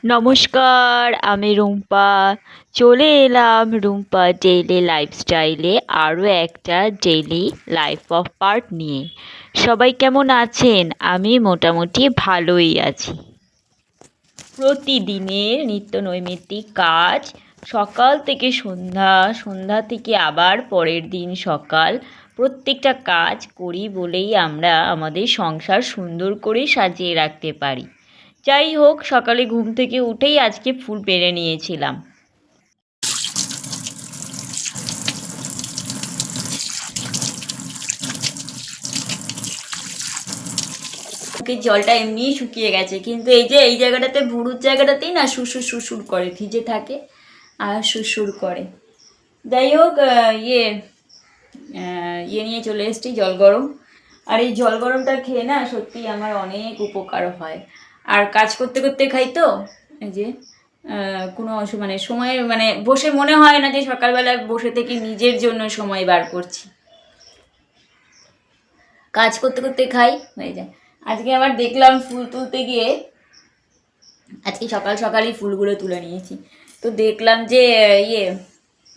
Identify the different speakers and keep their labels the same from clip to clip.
Speaker 1: নমস্কার, আমি রুম্পা। চলে এলাম রুম্পা ডেইলি লাইফস্টাইলে আরও একটা ডেইলি লাইফ অফ পার্ট নিয়ে। সবাই কেমন আছেন? আমি মোটামুটি ভালোই আছি। প্রতিদিনের নিত্য নৈমিত্তিক কাজ, সকাল থেকে সন্ধ্যা, সন্ধ্যা থেকে আবার পরের দিন সকাল, প্রত্যেকটা কাজ করি বলেই আমরা আমাদের সংসার সুন্দর করে সাজিয়ে রাখতে পারি। যাই হোক, সকালে ঘুম থেকে উঠেই আজকে ফুল পেড়ে নিয়েছিলাম। জলটা এমনিই শুকিয়ে গেছে, কিন্তু এই যে এই জায়গাটাতে ভুরুর জায়গাটাতেই না সুসুর সুসুর করে, ভিজে থাকে আর সুসুর করে। যাই হোক, ইয়ে নিয়ে চলে এসেছি জল গরম। আর এই জল গরমটা খেয়ে না সত্যি আমার অনেক উপকার হয়। আর কাজ করতে করতে খাই তো, এই যে কোনো মানে সময় মানে বসে মনে হয় না যে সকালবেলা বসে থেকে নিজের জন্য সময় বার করছি। কাজ করতে করতে খাই, হয়ে যায়। আজকে আবার দেখলাম ফুল তুলতে গিয়ে, আজকে সকাল সকালই ফুলগুলো তুলে নিয়েছি, তো দেখলাম যে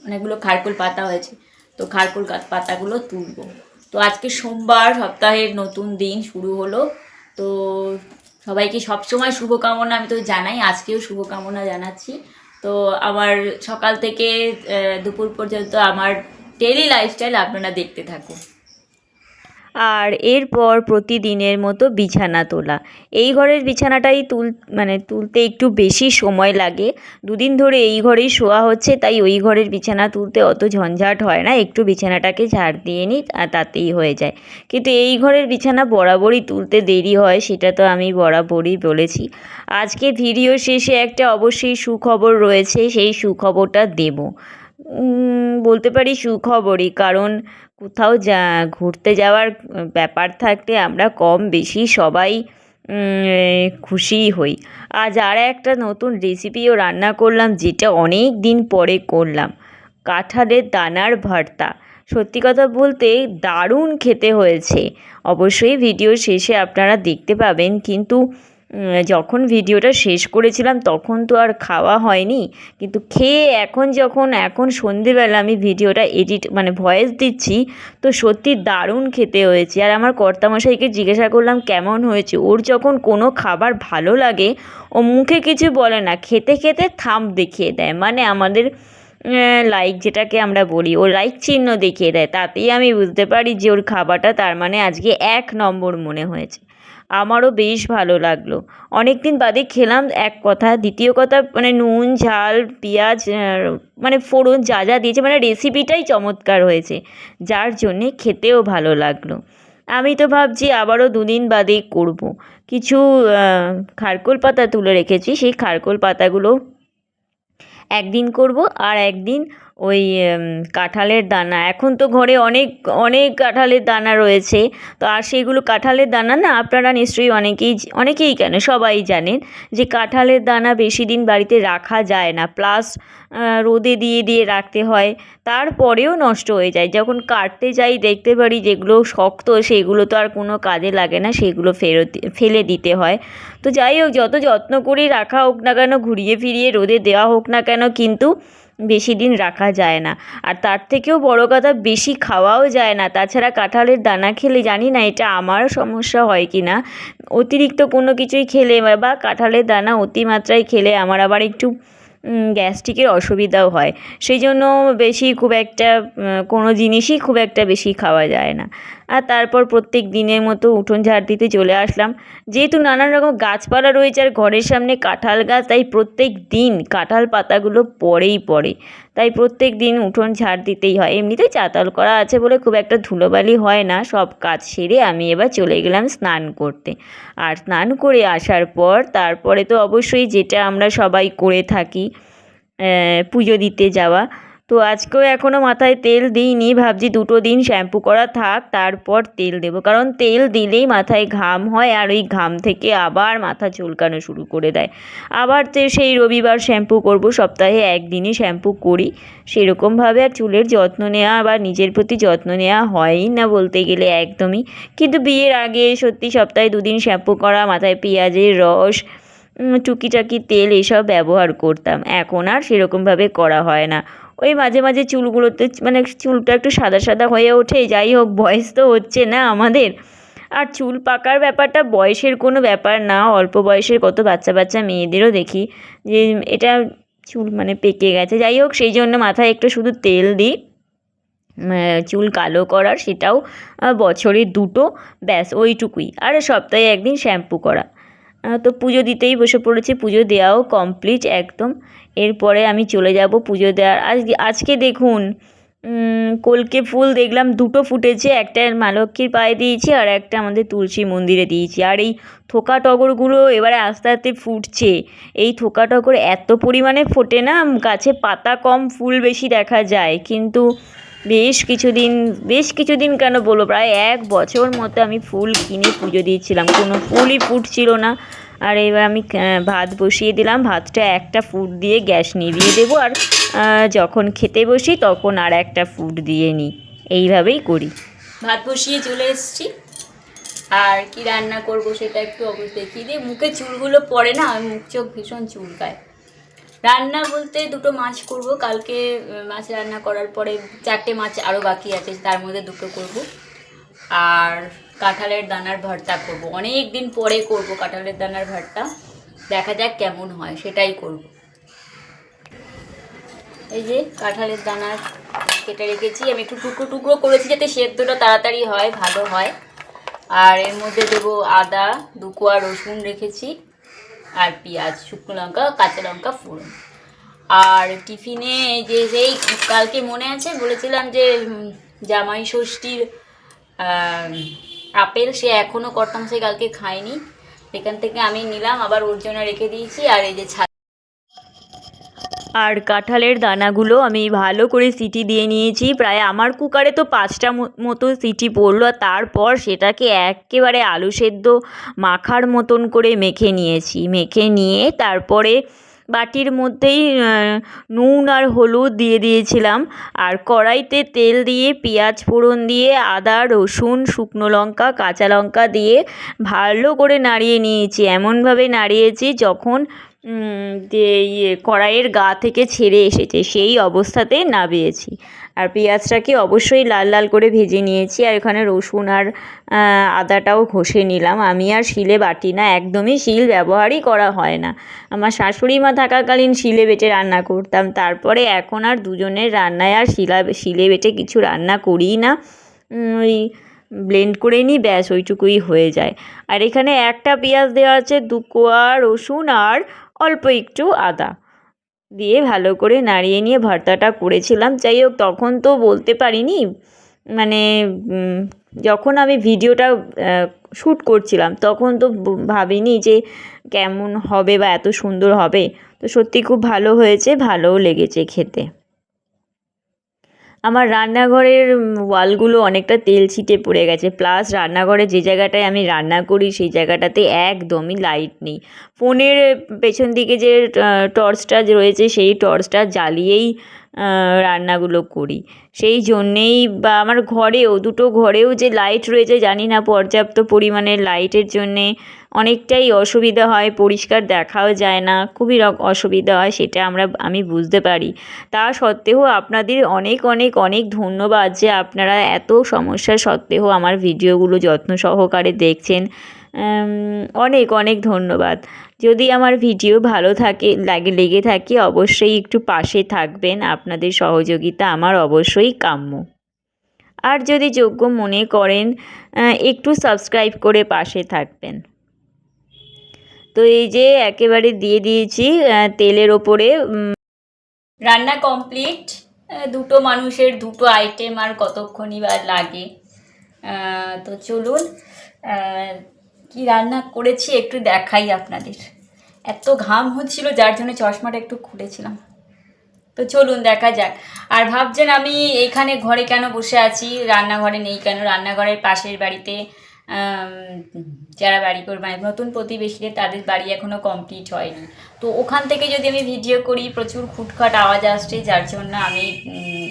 Speaker 1: অনেকগুলো খারকুল পাতা হয়েছে, তো খারকুল পাতাগুলো তুলবো। তো আজকে সোমবার, সপ্তাহের নতুন দিন শুরু হলো। তো সবাইকে সবসময় শুভকামনা আমি তো জানাই, আজকেও শুভকামনা জানাচ্ছি। তো আমার সকাল থেকে দুপুর পর্যন্ত আমার ডেইলি লাইফস্টাইল আপনারা দেখতে থাকুন। আর এরপর প্রতিদিনের মতো বিছানা তোলা। এই ঘরের বিছানাটাই তুলতে একটু বেশি সময় লাগে। দুদিন ধরে এই ঘরেই শোয়া হচ্ছে, তাই ওই ঘরের বিছানা তুলতে অত ঝঞ্ঝাট হয় না, একটু বিছানাটাকে ঝাড় দিয়ে নিই আর তাতেই হয়ে যায়। কিন্তু এই ঘরের বিছানা বরাবরই তুলতে দেরি হয়, সেটা তো আমি বরাবরই বলেছি। আজকে ভিডিও শেষে একটা অবশ্যই সুখবর রয়েছে, সেই সুখবরটা দেব। বলতে পারি সুখবরই, কারণ কোথাও ঘুরতে যাওয়ার ব্যাপার থাকলে আমরা কম বেশি সবাই খুশিই হই। আজ আর একটা নতুন রেসিপিও রান্না করলাম, যেটা অনেক দিন পরে করলাম। কাঁঠালের দানার ভর্তা। সত্যি কথা বলতে দারুণ খেতে হয়েছে। অবশ্যই ভিডিও শেষে আপনারা দেখতে পাবেন, কিন্তু যখন ভিডিওটা শেষ করেছিলাম তখন তো আর খাওয়া হয়নি, কিন্তু খেয়ে এখন সন্ধেবেলা আমি ভিডিওটা ভয়েস দিচ্ছি, তো সত্যি দারুণ খেতে হয়েছে। আর আমার কর্তামশাইকে জিজ্ঞাসা করলাম কেমন হয়েছে। ওর যখন কোনো খাবার ভালো লাগে ও মুখে কিছু বলে না, খেতে খেতে থাম্ব দেখিয়ে দেয়, মানে আমাদের লাইক যেটাকে আমরা বলি, ও লাইক চিহ্ন দেখিয়ে দেয়। তাতেই আমি বুঝতে পারি যে ওর খাবারটা তার মানে আজকে 1 নম্বর মনে হয়েছে। আমারও বেশ ভালো লাগলো। অনেক দিন বাদে খেলাম এক কথা, দ্বিতীয় কথা মানে নুন ঝাল পেঁয়াজ ফোড়ন যা যা দিয়েছে, রেসিপিটাই চমৎকার হয়েছে, যার জন্যে খেতেও ভালো লাগলো। আমি তো ভাবছি আবারও 2 দিন বাদে করব। কিছু খারকোল পাতা তুলে রেখেছি, সেই খারকোল পাতাগুলো একদিন করব, আর একদিন ওই কাঁঠালের দানা। এখন তো ঘরে অনেক অনেক কাঁঠালের দানা রয়েছে, তো আর সেইগুলো কাঁঠালের দানা না, আপনারা নিশ্চয়ই অনেকেই কেন সবাই জানেন যে কাঁঠালের দানা বেশি দিন বাড়িতে রাখা যায় না, প্লাস রোদে দিয়ে দিয়ে রাখতে হয়, তারপরেও নষ্ট হয়ে যায়। যখন কাটতে যাই দেখতে পারি যেগুলো শক্ত সেগুলো তো আর কোনো কাজে লাগে না, সেগুলো ফেলে দিতে হয়। তো যাই হোক, যত যত্ন করে রাখা হোক না কেন, ঘুরিয়ে ফিরিয়ে রোদে দেওয়া হোক না কেন, কিন্তু বেশি দিন রাখা যায় না। আর তার থেকেও বড় কথা, বেশি খাওয়াও যায় না। তাছাড়া কাঁঠালের দানা খেলে, জানি না এটা আমার সমস্যা হয় কি না, অতিরিক্ত কোনো কিছুই খেলে বা কাঁঠালের দানা অতিমাত্রায় খেলে আমার আবার একটু গ্যাস্ট্রিকের অসুবিধাও হয়। সেই জন্য খুব একটা কোনো জিনিসই খুব একটা বেশি খাওয়া যায় না। আর তারপর প্রত্যেক দিনের মতো উঠোন ঝাড় দিতে চলে আসলাম। যেহেতু নানান রকম গাছপালা রয়েছে আর ঘরের সামনে কাঁঠাল গাছ, তাই প্রত্যেক দিন কাঁঠাল পাতাগুলো পড়ে, তাই প্রত্যেক দিন উঠোন ঝাড় দিতেই হয়। এমনিতেই চাতাল করা আছে বলে খুব একটা ধুলোবালি হয় না। সব কাজ সেরে আমি এবার চলে গেলাম স্নান করতে। আর স্নান করে আসার পর তারপরে তো অবশ্যই যেটা আমরা সবাই করে থাকি, পুজো দিতে যাওয়া। তো আজকেও এখনও মাথায় তেল দিইনি, ভাবছি 2 দিন শ্যাম্পু করা থাক, তারপর তেল দেবো, কারণ তেল দিলেই মাথায় ঘাম হয়, আর ওই ঘাম থেকে আবার মাথা চুলকানো শুরু করে দেয়। আবার তো সেই রবিবার শ্যাম্পু করব, সপ্তাহে 1 দিনই শ্যাম্পু করি। সেরকমভাবে আর চুলের যত্ন নেওয়া বা নিজের প্রতি যত্ন নেওয়া হয়ই না বলতে গেলে একদমই। কিন্তু বিয়ের আগে সত্যি সপ্তাহে 2 দিন শ্যাম্পু করা, মাথায় পেঁয়াজের রস
Speaker 2: টুকিটাকি তেল এসব ব্যবহার করতাম। এখন আর সেরকমভাবে করা হয় না। ওই মাঝে মাঝে চুলগুলোতে মানে চুলটা একটু সাদা সাদা হয়ে ওঠে। যাই হোক, বয়স তো হচ্ছে না আমাদের। আর চুল পাকার ব্যাপারটা বয়সের কোনো ব্যাপার না। অল্প বয়সের কত বাচ্চা বাচ্চা মেয়েদেরও দেখি যে এটা চুল মানে পেকে গেছে। যাই হোক, সেই জন্য মাথায় একটু শুধু তেল দিই চুল কালো করার, সেটাও বছরে 2টো, ব্যাস ওইটুকুই। আর সপ্তাহে 1 দিন শ্যাম্পু করা। তো পুজো দিতেই বসে পড়েছি, পুজো দেওয়াও কমপ্লিট একদম। এরপরে আমি চলে যাব পুজো দেওয়ার। আজকে দেখুন কলকে ফুল দেখলাম 2টো ফুটেছে, একটা মা লক্ষ্মীর পায়ে দিয়েছি আর একটা আমাদের তুলসী মন্দিরে দিয়েছি। আর এই থোকা টগরগুলো এবারে আস্তে আস্তে ফুটছে। এই থোকা টগর এত পরিমাণে ফোটে না, গাছে পাতা কম ফুল বেশি দেখা যায়, কিন্তু বেশ কিছুদিন কেন বলবো, প্রায় 1 বছর মতো আমি ফুল কিনে পুজো দিয়েছিলাম, কোনো ফুলই ফুটছিল না। আর এবার আমি ভাত বসিয়ে দিলাম, ভাতটা একটা ফুট দিয়ে গ্যাস নিভিয়ে দেবো, আর যখন খেতে বসি তখন আর একটা ফুট দিয়ে নিই, এইভাবেই করি।
Speaker 1: ভাত বসিয়ে চলে এসেছি, আর কি রান্না করব সেটা একটু অবশ্যই দেখিয়ে দিই। মুখে চুলগুলো পড়ে না, মুখ চোখ ভীষণ চুলকায়। রান্না বলতে 2টো মাছ করব কালকে। মাছ রান্না করার পরে 4টে মাছ আরও বাকি আছে, তার মধ্যে 2টো করব। আর কাঁঠালের দানার ভর্তা করব, অনেক দিন পরে করব কাঁঠালের দানার ভর্তা। দেখা যাক কেমন হয়, সেটাই করব। এই যে কাঁঠালের দানার কেটে রেখেছি, আমি একটু টুকরো টুকরো করেছি যাতে সেদ্ধটা তাড়াতাড়ি হয়, ভালো হয়। আর এর মধ্যে দেবো আদা, 2 কোয়া রসুন রেখেছি, আর পেঁয়াজ, শুকনো লঙ্কা, কাঁচা লঙ্কা ফোড়ন। আর টিফিনে যে সেই কালকে মনে আছে বলেছিলাম যে জামাই ষষ্ঠীর আপেল, সে এখনও করতাম, সে কালকে খায়নি, সেখান থেকে আমি নিলাম, আবার ওর জন্য রেখে দিয়েছি। আর এই যে
Speaker 2: আর কাঁঠালের দানাগুলো আমি ভালো করে সিটি দিয়ে নিয়েছি, প্রায় আমার কুকারে তো 5টা মতো সিটি পড়লো। আর তারপর সেটাকে একেবারে আলু সেদ্ধ মাখার মতন করে মেখে নিয়েছি। মেখে নিয়ে তারপরে বাটির মধ্যেই নুন আর হলুদ দিয়ে দিয়েছিলাম, আর কড়াইতে তেল দিয়ে পেঁয়াজ ফোড়ন দিয়ে আদা রসুন শুকনো লঙ্কা কাঁচা লঙ্কা দিয়ে ভালো করে নাড়িয়ে নিয়েছি। এমনভাবে নাড়িয়েছি যখন যে কড়াইয়ের গা থেকে ছেড়ে এসেছে, সেই অবস্থাতে নামিয়েছি। আর পেঁয়াজটাকে অবশ্যই লাল লাল করে ভেজে নিয়েছি। আর এখানে রসুন আর আদাটাও ঘষে নিলাম। আমি আর শিলে বাটি না, একদমই শিল ব্যবহারই করা হয় না। আমার শাশুড়ি মা থাকাকালীন শিলে বেটে রান্না করতাম, তারপরে এখন আর দুজনের রান্নায় আর শিলে বেটে কিছু রান্না করিই না, ওই ব্লেন্ড করে নিই, ব্যাস ওইটুকুই হয়ে যায়। আর এখানে একটা পেঁয়াজ দেওয়া আছে, 2 কোয়া রসুন আর অল্প একটু আদা দিয়ে ভালো করে নাড়িয়ে নিয়ে ভর্তাটা করেছিলাম। যাই হোক, তখন তো বলতে পারিনি, মানে যখন আমি ভিডিওটা শ্যুট করছিলাম তখন তো ভাবিনি যে কেমন হবে বা এত সুন্দর হবে। তো সত্যি খুব ভালো হয়েছে, ভালোও লেগেছে খেতে। আমার রান্নাঘরের ওয়ালগুলো অনেকটা তেল ছিটে পড়ে গেছে, প্লাস রান্নাঘরে যে জায়গাটায় আমি রান্না করি সেই জায়গাটাতে একদমই লাইট নেই। ফোনের পেছন দিকে যে টর্চটা রয়েছে সেই টর্চটা জ্বালিয়েই রান্নাগুলো করি। সেই জন্যেই বা আমার ঘরেও 2টো ঘরেও যে লাইট রয়েছে জানি না, পর্যাপ্ত পরিমাণে লাইটের জন্যে অনেকটাই অসুবিধা হয়, পরিষ্কার দেখাও যায় না, খুবই অসুবিধা হয়, সেটা আমি বুঝতে পারি। তা সত্ত্বেও আপনাদের অনেক অনেক অনেক ধন্যবাদ যে আপনারা এত সমস্যা সত্ত্বেও আমার ভিডিওগুলো যত্ন সহকারে দেখছেন। অনেক অনেক ধন্যবাদ। যদি আমার ভিডিও ভালো লেগে থাকে অবশ্যই একটু পাশে থাকবেন, আপনাদের সহযোগিতা আমার অবশ্যই কাম্য। আর যদি যোগ্য মনে করেন একটু সাবস্ক্রাইব করে পাশে থাকবেন। তো এই যে একেবারে দিয়ে দিয়েছি তেলের ওপরে।
Speaker 1: রান্না কমপ্লিট। 2টো মানুষের 2টো আইটেম, আর কতক্ষণই বা লাগে। তো চলুন কি রান্না করেছি একটু দেখাই আপনাদের। এত ঘাম হচ্ছিল যার জন্য চশমাটা একটু খুলেছিলাম। তো চলুন দেখা যাক। আর ভাবছেন আমি এইখানে ঘরে কেন বসে আছি, রান্নাঘরে নেই কেন? রান্নাঘরের পাশের বাড়িতে যারা বাড়ি করবে, মানে নতুন প্রতিবেশীদের, তাদের বাড়ি এখনও কমপ্লিট হয়নি। তো ওখান থেকে যদি আমি ভিডিও করি প্রচুর খুটখাট আওয়াজ আসছে, যার জন্য আমি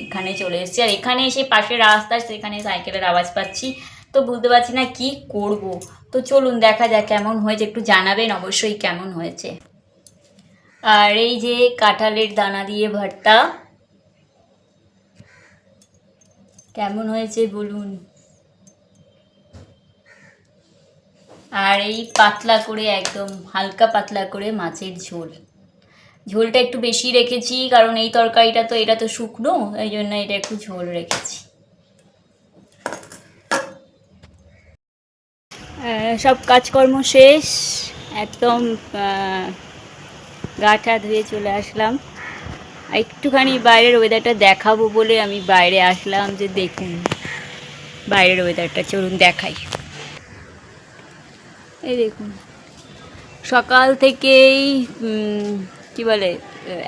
Speaker 1: এখানে চলে এসেছি। আর এখানে এসে পাশের রাস্তা, সেখানে সাইকেলের আওয়াজ পাচ্ছি, তো বুঝতে পারছি না কি করব। তো চলুন দেখা যাক কেমন হয়েছে, একটু জানাবেন অবশ্যই কেমন হয়েছে। আর এই যে কাঁঠালের দানা দিয়ে ভর্তা, কেমন হয়েছে বলুন। আর এই পাতলা করে, একদম হালকা পাতলা করে মাছের ঝোল, ঝোলটা একটু বেশি রেখেছি কারণ এই তরকারিটা তো, এটা তো শুকনো, এই জন্য এটা একটু ঝোল রেখেছি। সব কাজকর্ম শেষ, একদম গা টা ধুয়ে চলে আসলাম। একটুখানি বাইরের ওয়েদারটা দেখাবো বলে আমি বাইরে আসলাম, যে দেখুন বাইরের ওয়েদারটা, চলুন দেখাই। এই দেখুন সকাল থেকেই কি বলে,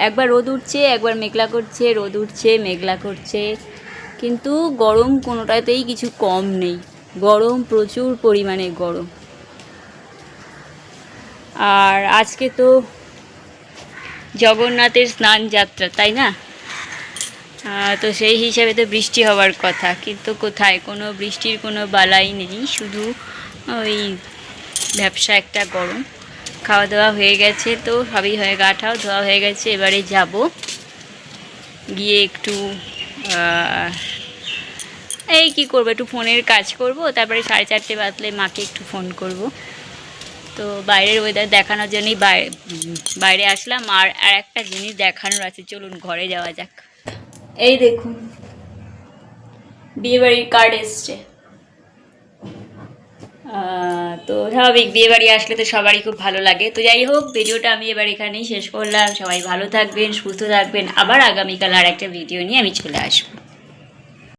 Speaker 1: একবার রোদ উঠছে, একবার মেঘলা করছে, রোদ উঠছে মেঘলা করছে, কিন্তু গরম কোনোটাতেই কিছু কম নেই, গরম প্রচুর পরিমাণে গরম। আর আজকে তো জগন্নাথের স্নান যাত্রা, তাই না? তো সেই হিসাবে তো বৃষ্টি হওয়ার কথা, কিন্তু কোথায়, কোনো বৃষ্টির কোনো বালাই নেই, শুধু ওই ব্যবসা একটা গরম। খাওয়া দাওয়া হয়ে গেছে, তো সবই হয়ে, গাঠাও ধোয়া হয়ে গেছে, এবারে যাব গিয়ে একটু এই কি করবো, একটু ফোনের কাজ করব, তারপরে 4:30 বাজলে মাকে একটু ফোন করব। তো বাইরের ওয়েদার দেখানোর জন্যই বাইরে আসলাম। আর একটা জিনিস দেখানোর আছে, চলুন ঘরে যাওয়া যাক। এই দেখুন বিয়েবাড়ির কার্ড এসছে। তো স্বাভাবিক, বিয়েবাড়ি আসলে তো সবারই খুব ভালো লাগে। তো যাই হোক, ভিডিওটা আমি এবার এখানেই শেষ করলাম। সবাই ভালো থাকবেন, সুস্থ থাকবেন, আবার আগামীকাল আর একটা ভিডিও নিয়ে আমি চলে আসবো।